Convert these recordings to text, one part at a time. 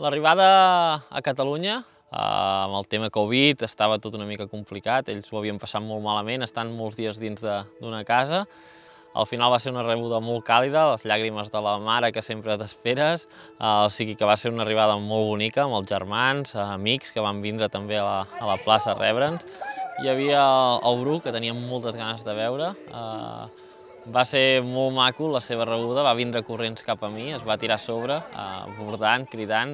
L'arribada a Catalunya, amb el tema Covid, estava tot una mica complicat, ells ho havien passat molt malament, estan molts dies dins d'una casa. Al final va ser una rebuda molt càlida, les llàgrimes de la mare que sempre t'esperes, o sigui que va ser una arribada molt bonica amb els germans, amics que van vindre també a la plaça a rebre'ns. Hi havia el Bru, que teníem moltes ganes de veure. Va ser molt maco la seva rebuda, va vindre corrents cap a mi, es va tirar a sobre, bordant, cridant.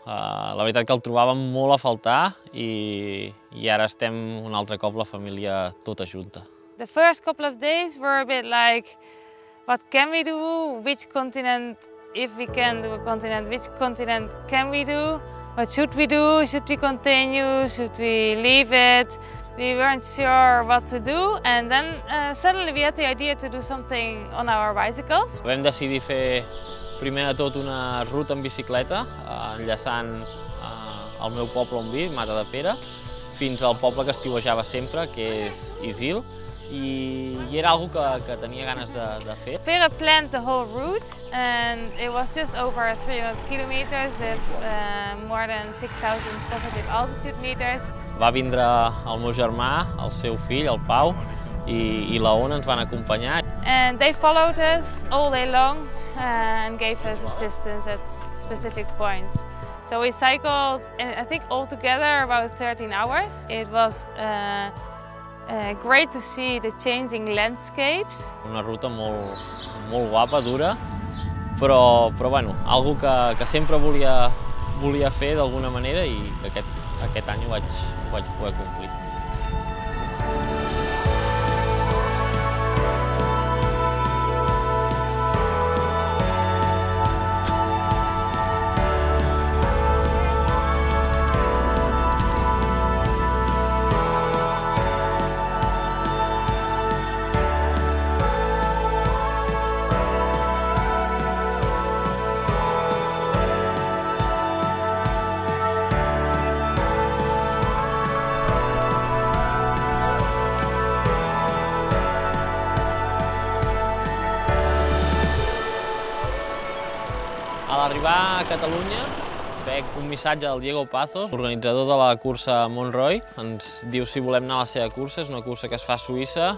La veritat que el trobàvem molt a faltar i ara estem un altre cop la família tota junta. The first couple of days were a bit like, what can we do? Which continent, if we can do a continent, which continent can we do? What should we do? Should we continue? Should we leave it? We weren't sure what to do, and then suddenly we had the idea to do something on our bicycles. Vam decidir fer primer de tot una ruta en bicicleta, enllaçant el meu poble on visc, Matadepera, fins al poble que estiuejava sempre, que és Isil, i era algo que tenia ganes de fer. Vera planned the whole route, and it was just over 300 kilometers with more than 6,000 positive altitude meters. Va vindre el meu germà, el seu fill, el Pau, i la Ona ens van acompanyar. And they followed us all day long and gave us assistance at specific points. So we cycled, I think altogether about 13 hours. It was great to see the changing landscapes. Una ruta molt guapa, dura, però bueno, algo que sempre volia fer d'alguna manera i que aquest any ho vaig poder complir. A l'arribar a Catalunya veig un missatge del Diego Pazos, organitzador de la cursa Montreuil. Ens diu si volem anar a la seva cursa, és una cursa que es fa a Suïssa,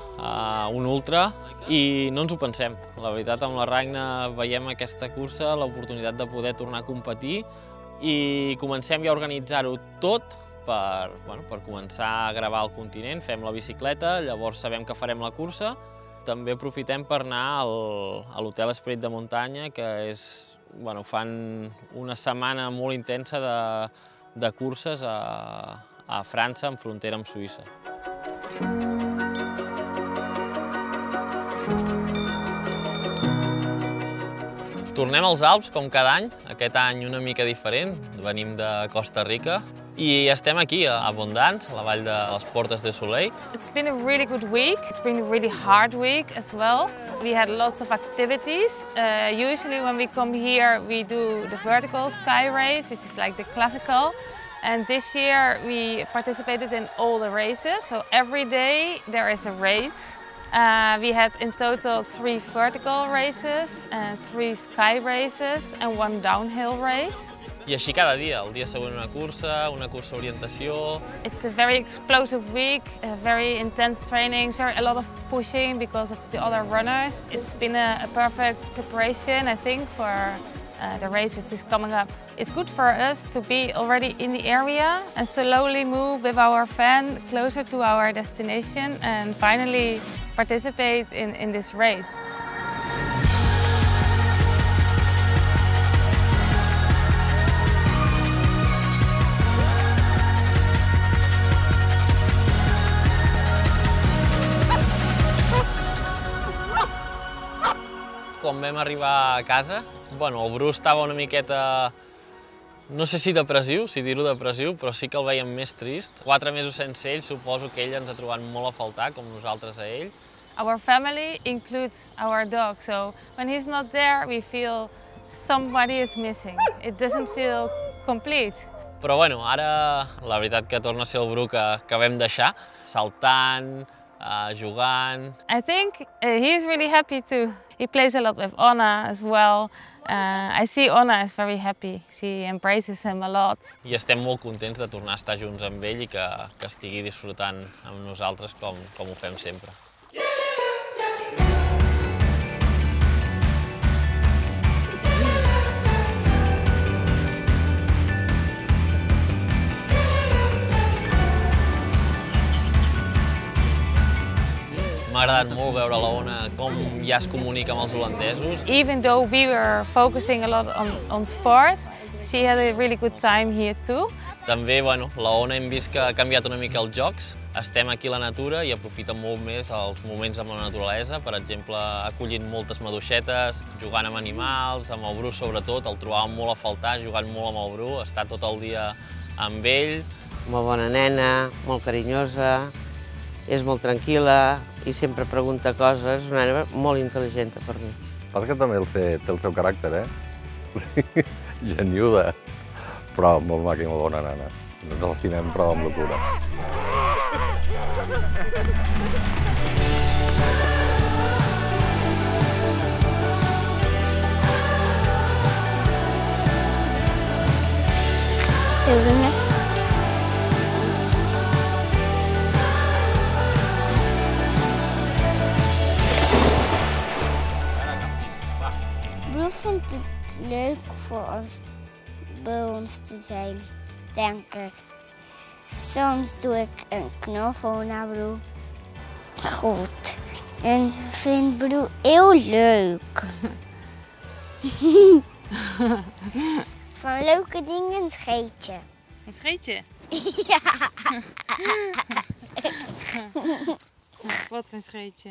un ultra, i no ens ho pensem. La veritat, amb la Ragna veiem aquesta cursa, l'oportunitat de poder tornar a competir i comencem ja a organitzar-ho tot per començar a gravar el continent. Fem la bicicleta, llavors sabem que farem la cursa. També aprofitem per anar a l'Hotel Esperit de Muntanya, que fan una setmana molt intensa de curses a França, en frontera amb Suïssa. Tornem als Alps, com cada any, aquest any una mica diferent, venim de Costa Rica. I estem aquí, a Abondants, a la vall de les Portes de Soleil. It's been a really good week. It's been a really hard week as well. We had lots of activities. Usually when we come here, we do the vertical sky race, which is like the classical. And this year we participated in all the races. So every day there is a race. We had in total 3 vertical races, 3 sky races and 1 downhill race. I així cada dia, el dia següent una cursa orientació. It's a very explosive week, very intense trainings, a lot of pushing because of the other runners. It's been a perfect preparation, I think, for the race which is coming up. It's good for us to be already in the area and slowly move with our van closer to our destination and finally participate in this race. Quan vam arribar a casa, el Bru estava una miqueta, no sé si depressiu, si dir-ho depressiu, però sí que el veiem més trist. 4 mesos sense ell, suposo que ell ens ha trobat molt a faltar, com nosaltres a ell. Our family includes our dog, so when he's not there, we feel somebody is missing. It doesn't feel complete. Però ara la veritat que torna a ser el Bru que vam deixar, saltant, jugant. I think he's really happy too. He plays a lot with Anna as well. I see Anna is very happy. She embraces him a lot. I estem molt contents de tornar a estar junts amb ell i que estigui disfrutant amb nosaltres com ho fem sempre. M'ha agradat molt veure la Ona com ja es comunica amb els holandesos. Even though we were focusing a lot on sports, she had a really good time here too. També, bueno, la Ona hem vist que ha canviat una mica els jocs. Estem aquí a la natura i aprofita molt més els moments amb la naturalesa. Per exemple, acollint moltes maduixetes, jugant amb animals, amb el Bru sobretot, el trobàvem molt a faltar, jugant molt amb el Bru, estar tot el dia amb ell. Molt bona nena, molt carinyosa, és molt tranquil·la i sempre pregunta coses, és una nena molt intel·ligent per mi. Passa que també té el seu caràcter, Sí, geniuda, però molt maca i molt bona nena. Ens l'estimem, però amb locura. Bru vindt het leuk bij ons te zijn, denk ik. Soms doe ik een knuffel naar Bru. Goed. En vindt Bru heel leuk. Van leuke dingen scheet je. Een scheetje? Ja. Wat voor een scheetje?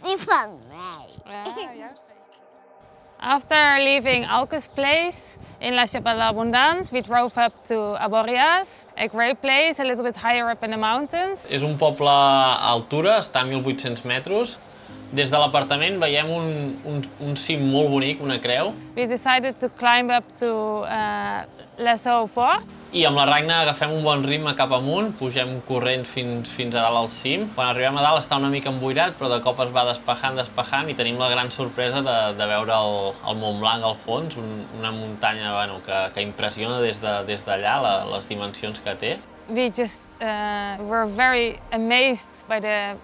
Die van mij. Ja, jouw scheetje. After leaving Alke's place in La Chapelle-l'Abondance, we drove up to Aborias, a great place, a little bit higher up in the mountains. És un poble a altura, està a 1.800 metres. Des de l'apartament veiem un cim molt bonic, una creu. We decided to climb up to Les Hauts-Forts. I amb la Ragna agafem un bon ritme cap amunt, pugem corrents fins a dalt al cim. Quan arribem a dalt està una mica emboirat, però de cop es va despejant i tenim la gran sorpresa de veure el Mont Blanc al fons, una muntanya que impressiona des d'allà, les dimensions que té. We just were very amazed by the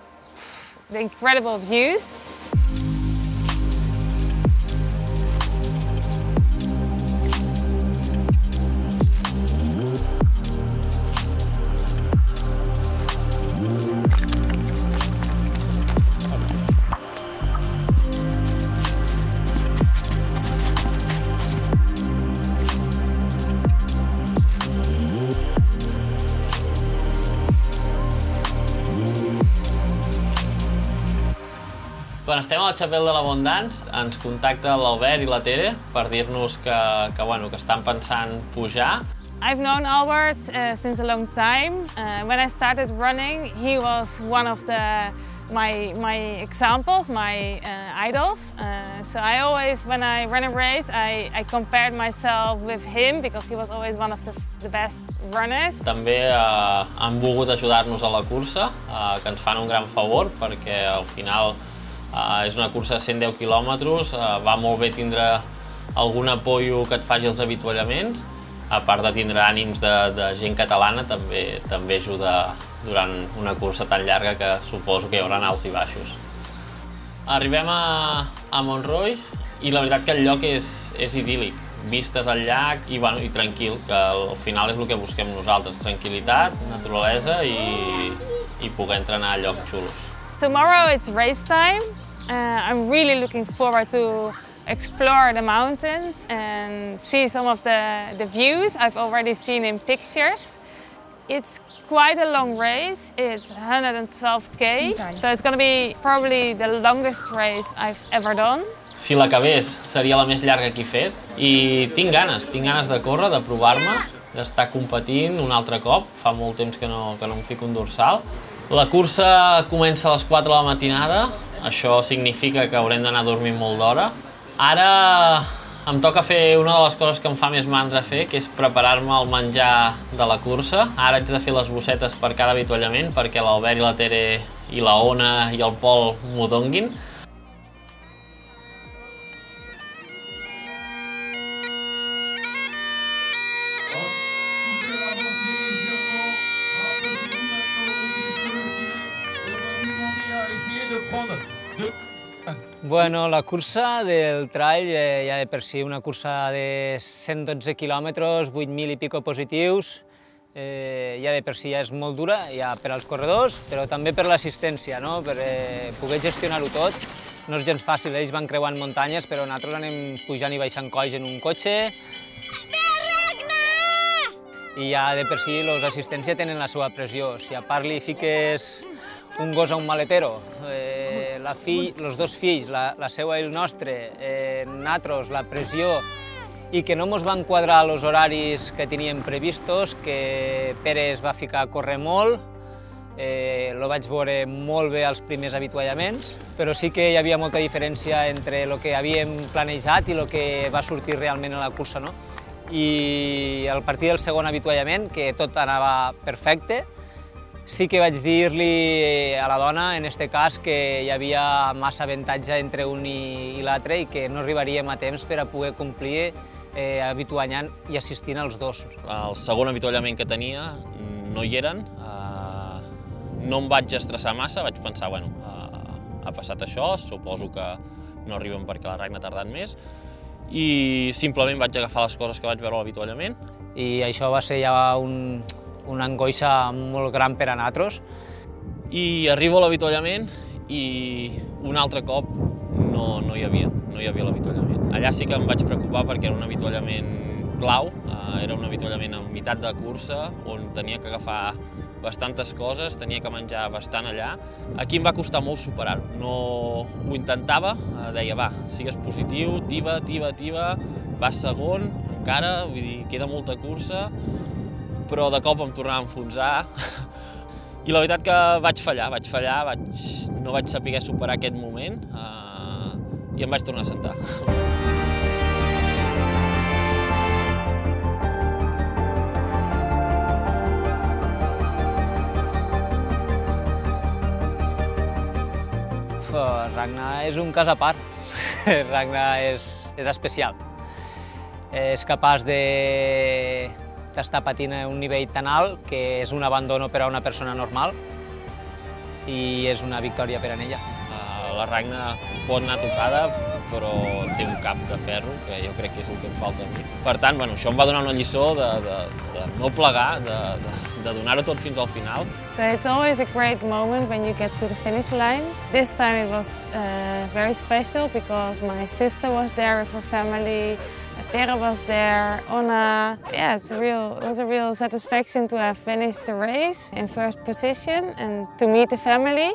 incredible views. Quan estem a la Chapelle de l'Abondance ens contacta l'Albert i la Tere per dir-nos que estan pensant pujar. I've known Albert since a long time. When I started running, he was one of my examples, my idols. So I always, when I ran a race, I compared myself with him because he was always one of the best runners. També han volgut ajudar-nos a la cursa, que ens fan un gran favor perquè al final és una cursa de 110 quilòmetres, va molt bé tindre algun apoyo que et faci els avituallaments, a part de tindre ànims de gent catalana, també ajuda durant una cursa tan llarga que suposo que hi haurà alts i baixos. Arribem a Montreuil i la veritat que el lloc és idíl·lic, vistes al llac i tranquil, que al final és el que busquem nosaltres, tranquil·litat, naturalesa i poder entrenar a llocs xulos. Tomorrow it's race time. I'm really looking forward to explore the mountains and see some of the views I've already seen in pictures. It's quite a long race. It's 112K, so it's going to be probably the longest race I've ever done. Si l'acabés seria la més llarga que he fet i tinc ganes de córrer, de provar-me, d'estar competint un altre cop. Fa molt temps que no em fico un dorsal. La cursa comença a les 4 de la matinada, això significa que haurem d'anar dormint molt d'hora. Ara Em toca fer una de les coses que em fa més mandra fer, que és preparar-me el menjar de la cursa. Ara haig de fer les bossetes per cada avituallament perquè l'Albert i la Tere i la Ona i el Pol m'ho donguin. Bueno, la cursa del trail ja de per si una cursa de 112 quilòmetres, 8.000 i pico positius, ja de per si ja és molt dura, ja per als corredors, però també per l'assistència, no? Per poder gestionar-ho tot. No és gens fàcil, ells van creuant muntanyes, però nosaltres anem pujant i baixant colls en un cotxe. I ja de per si els assistents ja tenen la seva pressió. Si a part li fiques un gos a un maletero, els dos fills, la seva i el nostre, nosaltres, la pressió, i que no ens van quadrar els horaris que teníem previstos, que Pere es va ficar a córrer molt, lo vaig veure molt bé als primers avituallaments, però sí que hi havia molta diferència entre el que havíem planejat i el que va sortir realment a la cursa, no? I a partir del segon avituallament, que tot anava perfecte, sí que vaig dir-li a la dona, en aquest cas, que hi havia massa avantatge entre un i l'altre i que no arribaríem a temps per a poder complir avituallant i assistint als dos. El segon avituallament que tenia no hi eren, no em vaig estressar massa, vaig pensar, bueno, ha passat això, suposo que no arriben perquè la Ragna ha tardat més, i simplement vaig agafar les coses que vaig veure a l'avituallament. I això va ser ja una angoixa molt gran per a nosaltres. I arribo a l'avituallament i un altre cop no hi havia l'avituallament. Allà sí que em vaig preocupar perquè era un avituallament clau, era un avituallament a meitat de cursa on tenia que agafar bastantes coses, tenia que menjar bastant allà. Aquí em va costar molt superar-ho, no ho intentava, deia va, sigues positiu, tiba, vas segon, encara, vull dir, queda molta cursa, però de cop em tornava a enfonsar i la veritat que vaig fallar, no vaig saber superar aquest moment i em vaig tornar a sentar. Ragna és un cas a part, Ragna és especial. És capaç d'estar patint a un nivell tan alt que és un abandono per a una persona normal i és una victòria per a ella. La Ragna pot anar tocada, però té un cap de ferro, que jo crec que és el que em falta a mi. Per tant, això em va donar una lliçó de no plegar, de donar-ho tot fins al final. So it's always a great moment when you get to the finish line. This time it was very special because my sister was there with her family, Tere was there, Ona. Yeah, it was a real satisfaction to have finished the race in first position and to meet the family.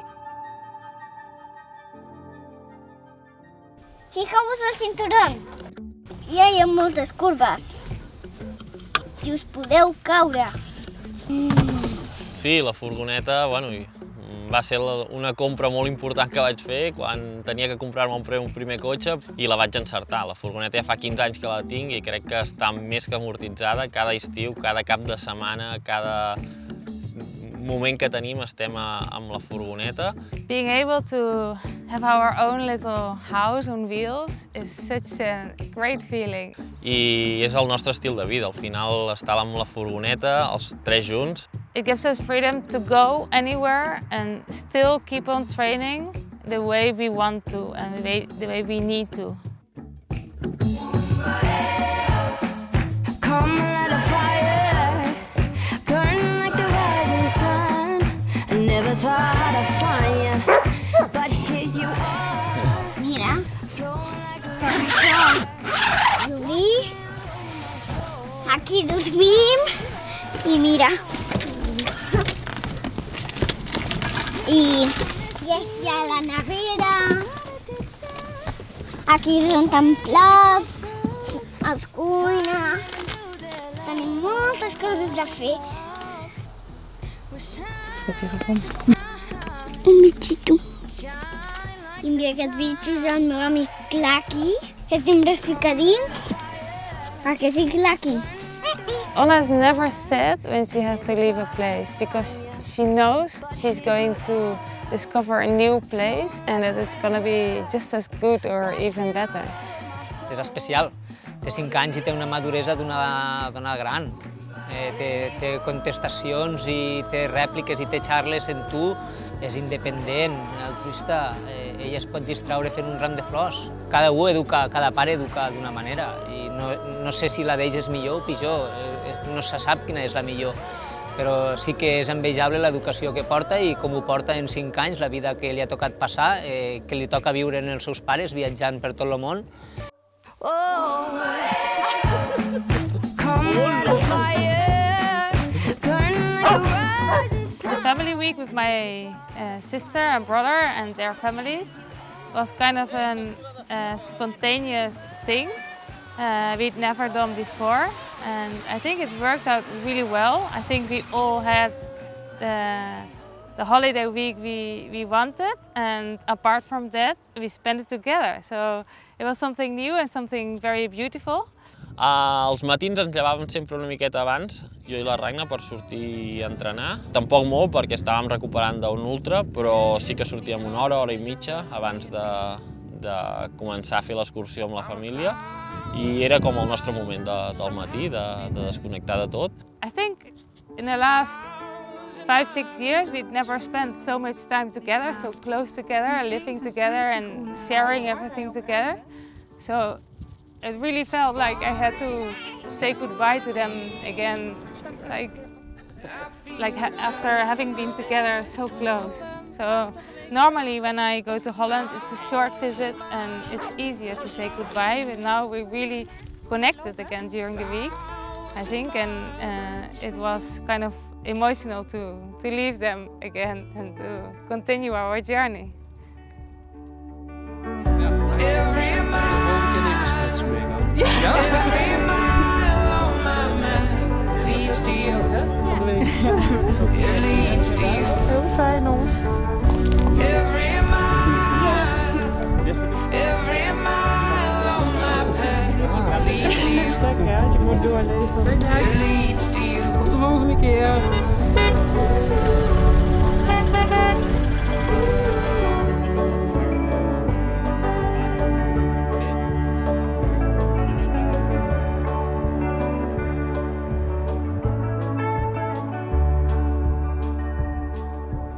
Fiqueu-vos al cinturón. Hi ha moltes curves i us podeu caure. Sí, la furgoneta, va ser una compra molt important que vaig fer quan tenia que comprar-me un primer cotxe i la vaig encertar. La furgoneta ja fa 15 anys que la tinc i crec que està més que amortitzada. Cada estiu, cada cap de setmana, cada moment que tenim estem amb la furgoneta. Being able to have our own little house on wheels is such a great feeling. I és el nostre estil de vida, al final estar amb la furgoneta, els tres junts. It gives us freedom to go anywhere and still keep on training the way we want to and the way we need to. Mira, aquí dormim i mira. I hi ha la nevera, aquí renten plats, es cuina, tenim moltes coses de fer. Un bitxito. I mira, aquest bitxo és el meu amic Claqui. que sempre es fica dins perquè fiqui aquí. Ola is never sad when she has to leave a place because she knows she's going to discover a new place and that it's going to be just as good or even better. És especial. Té 5 anys i té una maduresa d'una dona gran. Té contestacions i té rèpliques i té xarles en tu. És independent, altruista. Ella es pot distraure fent un ram de flors. Cada pare educa d'una manera. I no sé si la d'ells és millor o pitjor, no se sap quina és la millor. Però sí que és envejable l'educació que porta i com ho porta en 5 anys, la vida que li ha tocat passar, que li toca viure en els seus pares, viatjant per tot el món. The family week with my sister and brother and their families was kind of a spontaneous thing we'd never done before, and I think it worked out really well. I think we all had the holiday week we wanted, and apart from that, we spent it together. So it was something new and something very beautiful. Els matins ens llevàvem sempre una miqueta abans, jo i la Ragna, per sortir a entrenar. Tampoc molt, perquè estàvem recuperant d'un ultra, però sí que sortíem una hora i mitja abans de començar a fer l'excursió amb la família. I era com el nostre moment del matí, de desconnectar de tot. I think in the last 5-6 years we'd never spent so much time together, so close together, living together and sharing everything together. So it really felt like I had to say goodbye to them again, like after having been together so close. So normally when I go to Holland, it's a short visit and it's easier to say goodbye, but now we really connected again during the week, I think, and it was kind of emotional to leave them again and to continue our journey. Tot de volgende keer.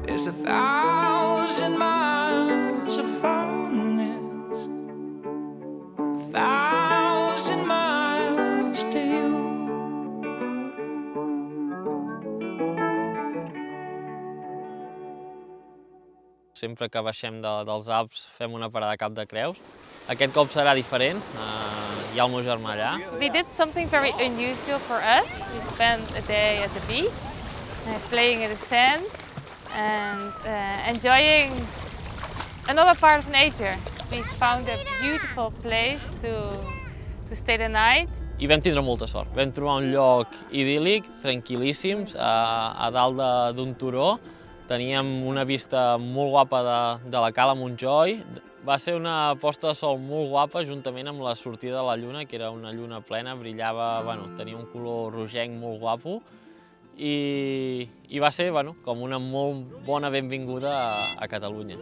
There's 1,000 miles of fondness, 1,000 miles to you. Sempre que baixem dels Alps fem una parada a Cap de Creus. Aquest cop serà diferent, hi ha el meu germà allà. We did something very unusual for us. We spent a day at the beach, playing in the sand and enjoying another part of nature. We found a beautiful place to stay the night. I vam tindre molta sort. Vam trobar un lloc idíl·lic, tranquil·líssims, a dalt d'un turó. Teníem una vista molt guapa de la Cala Montjoi. Va ser una posta de sol molt guapa, juntament amb la sortida de la lluna, que era una lluna plena, brillava, tenia un color rogenc molt guapo. I va ser com una molt bona benvinguda a Catalunya.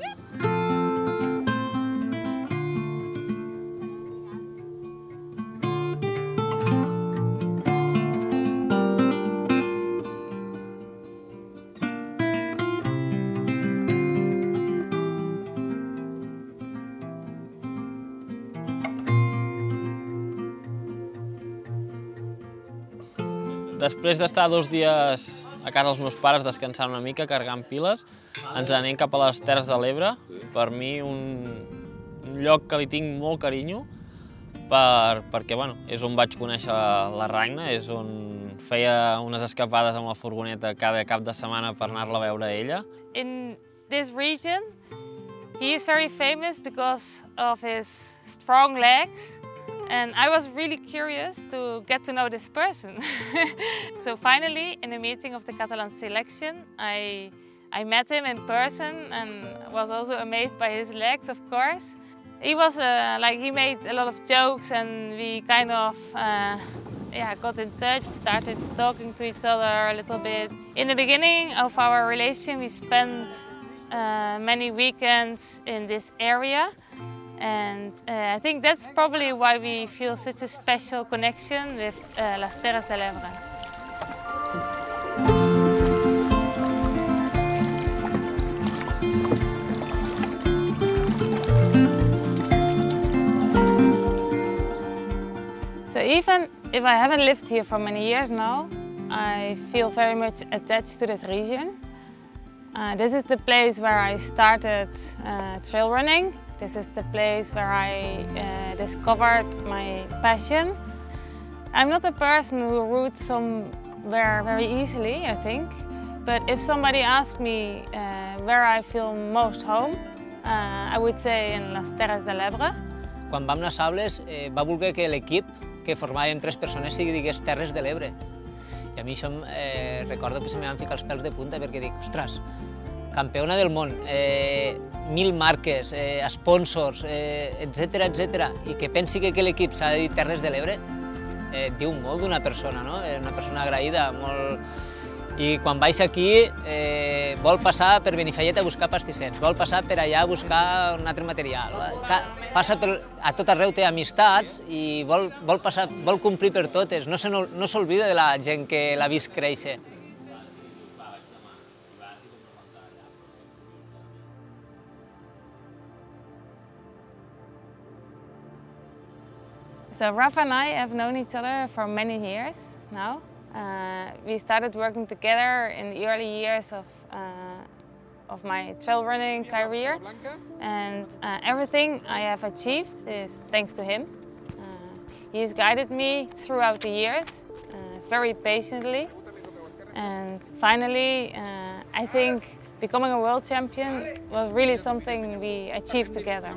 Després d'estar 2 dies a casa dels meus pares descansant una mica, carregant piles, ens anem cap a les Terres de l'Ebre. Per mi un lloc que li tinc molt carinyo, perquè és on vaig conèixer la Ragna, és on feia unes escapades amb la furgoneta cada cap de setmana per anar-la a veure a ella. In this region, he is very famous because of his strong legs. And I was really curious to get to know this person. So finally, in a meeting of the Catalan selection, I met him in person and was also amazed by his legs, of course. He was he made a lot of jokes, and we kind of got in touch, started talking to each other a little bit. In the beginning of our relation, we spent many weekends in this area, and I think that's probably why we feel such a special connection with Las Terres de l'Ebre. So even if I haven't lived here for many years now, I feel very much attached to this region. This is the place where I started trail running. This is the place where I discovered my passion. I'm not a person who roots somewhere very easily, I think. But if somebody asks me where I feel most home, I would say in Las Terres de l'Ebre. Quan vam anar a Sables va voler que l'equip que formàvem 3 persones sigui digués Terres de l'Ebre. I a mi això recordo que se me van ficar els pèls de punta perquè dic, ostres, campiona del món, 1000 marques, sponsors, etc. I que pensi que l'equip s'ha de dir Terres de l'Ebre, diu molt d'una persona, no? Una persona agraïda, molt... I quan vaig aquí vol passar per Benifallet a buscar pastissets, vol passar per allà a buscar un altre material, passa a tot arreu, té amistats i vol complir per totes, no s'oblida de la gent que l'ha vist créixer. So Rafa and I have known each other for many years now. We started working together in the early years of my trail running career, and everything I have achieved is thanks to him. He's guided me throughout the years, very patiently, and finally I think becoming a world champion was really something we achieved together.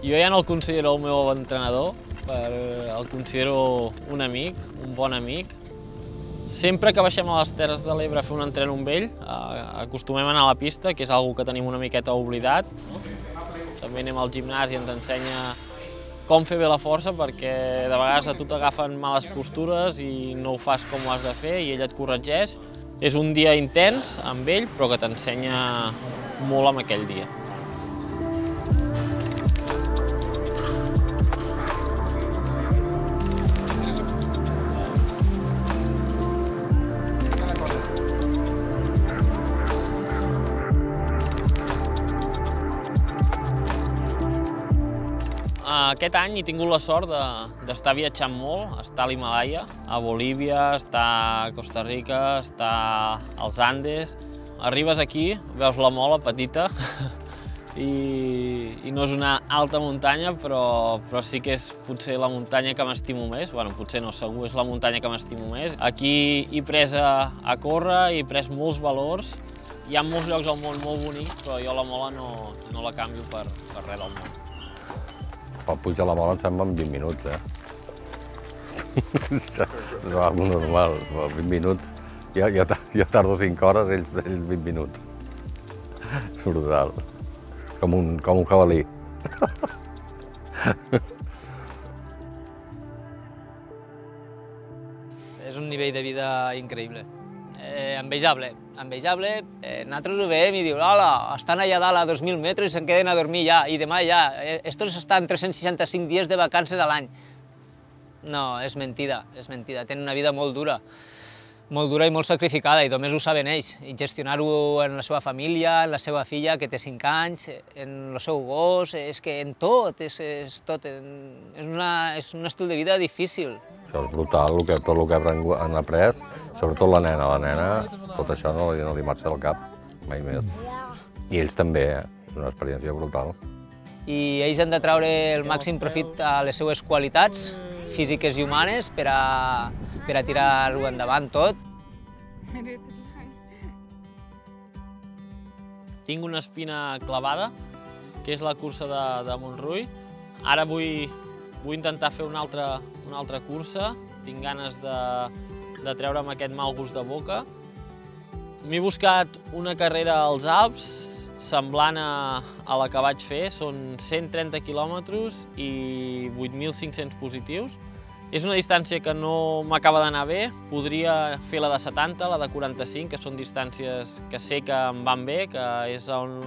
Jo ja no el considero el meu entrenador, el considero un amic, un bon amic. Sempre que baixem a les Terres de l'Ebre a fer un entreno amb ell, acostumem a anar a la pista, que és una cosa que tenim una miqueta oblidat. També anem al gimnàs i ens ensenya com fer bé la força, perquè de vegades a tu t'agafen males postures i no ho fas com ho has de fer i ell et corregeix. És un dia intens amb ell, però que t'ensenya molt en aquell dia. Aquest any he tingut la sort d'estar viatjant molt, estar a l'Himàlaia, a Bolívia, estar a Costa Rica, estar als Andes. Arribes aquí, veus la Mola petita i no és una alta muntanya, però sí que és potser la muntanya que m'estimo més. Bueno, potser no, segur és la muntanya que m'estimo més. Aquí he pres a córrer, he pres molts valors. Hi ha molts llocs al món molt bonics, però jo la Mola no la canvio per res del món. Per pujar la Mola em sembla en 20 minuts, És algo normal, 20 minuts. Jo tardo 5 hores, ells 20 minuts. És brutal. És com un jabalí. És un nivell de vida increïble. Envejable. Nosaltres ho veiem i diu, hola, estan allà dalt a 2.000 metres i se'n queden a dormir ja, i demà ja. Estos estan 365 dies de vacances a l'any. No, és mentida, tenen una vida molt dura i molt sacrificada, i només ho saben ells. I gestionar-ho en la seva família, en la seva filla, que té 5 anys, en el seu gos, és que en tot, és tot. És un estil de vida difícil. Això és brutal, tot el que han après, sobretot la nena. La nena, tot això no li marxa del cap, mai més. I ells també, és una experiència brutal. I ells han de treure el màxim profit a les seues qualitats físiques i humanes per a tirar-ho endavant tot. Tinc una espina clavada, que és la cursa de Montrui. Ara vull intentar fer una altra cursa. Tinc ganes de treure'm aquest mal gust de boca. M'he buscat una carrera als Alps semblant a la que vaig fer, són 130 quilòmetres i 8.500 positius. És una distància que no m'acaba d'anar bé, podria fer la de 70, la de 45, que són distàncies que sé que em van bé, que és on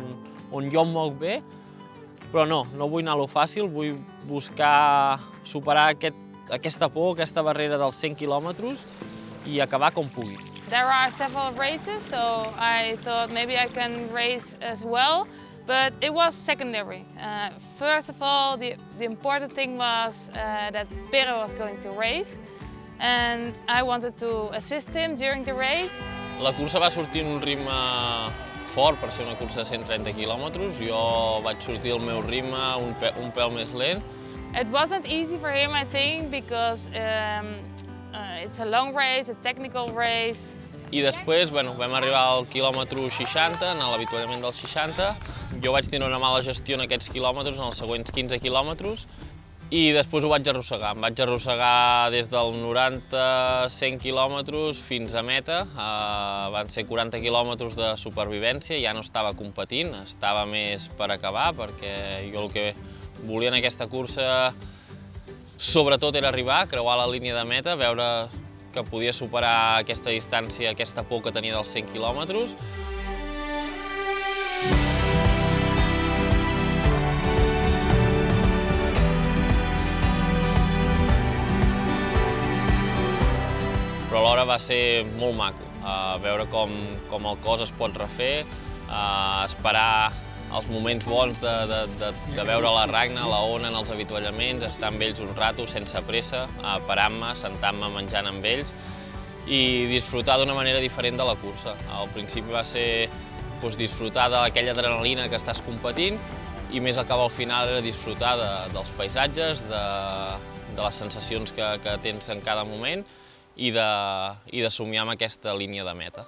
jo em moc bé, però no vull anar-lo fàcil, vull buscar superar aquesta por, aquesta barrera dels 100 quilòmetres i acabar com pugui. There are several races, so I thought maybe I can race as well, but it was secondary. First of all, the important thing was that Pero was going to race, and I wanted to assist him during the race. La cursa va sortir en un ritme fort per ser una cursa de 130 quilòmetres. Jo vaig sortir al meu ritme un pèl més lent. It wasn't easy for him, I think, because it's a long race, a technical race. I després vam arribar al quilòmetre 60, en l'avituallament dels 60. Jo vaig tenir una mala gestió en aquests quilòmetres, en els següents 15 quilòmetres, i després ho vaig arrossegar. Em vaig arrossegar des del 90-100 quilòmetres fins a meta. Van ser 40 quilòmetres de supervivència, ja no estava competint, estava més per acabar, perquè jo el que volia en aquesta cursa sobretot era arribar, creuar la línia de meta, veure que podia superar aquesta distància, aquesta por que tenia dels 100 quilòmetres. Però alhora va ser molt maco, veure com el cos es pot refer, esperar els moments bons de veure la Ragna, la Ona en els avituallaments, estar amb ells un rato sense pressa, parant-me, sentant-me, menjant amb ells i disfrutar d'una manera diferent de la cursa. Al principi va ser disfrutar d'aquella adrenalina que estàs competint i més al cap al final era disfrutar dels paisatges, de les sensacions que tens en cada moment i de somiar amb aquesta línia de meta.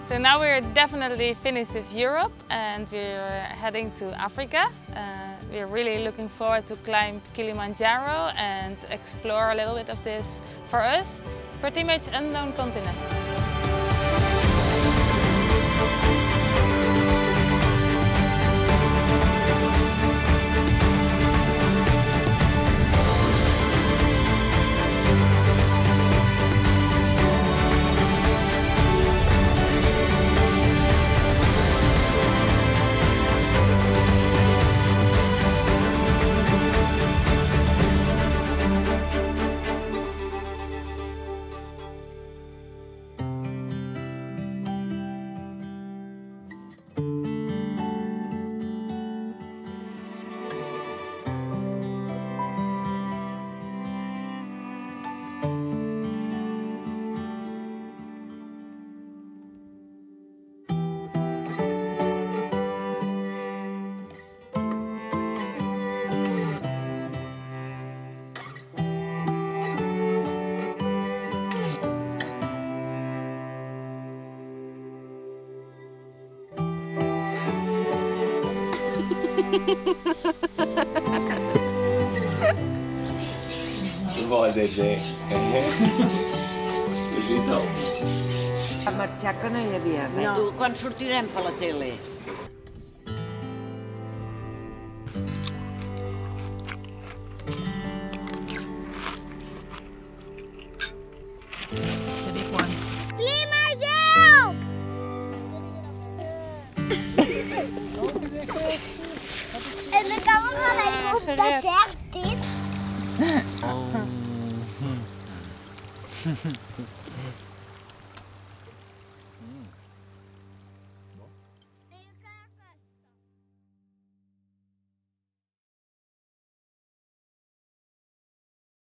So now we're definitely finished with Europe and we're heading to Africa. We're really looking forward to climb Kilimanjaro and explore a little bit of this, for us, pretty much unknown continent. Voi Dede. Besito. A marxar que no hi havia res. No. Quan sortirem per la tele? The big one. En dan gaan we gelijk op dat hert is.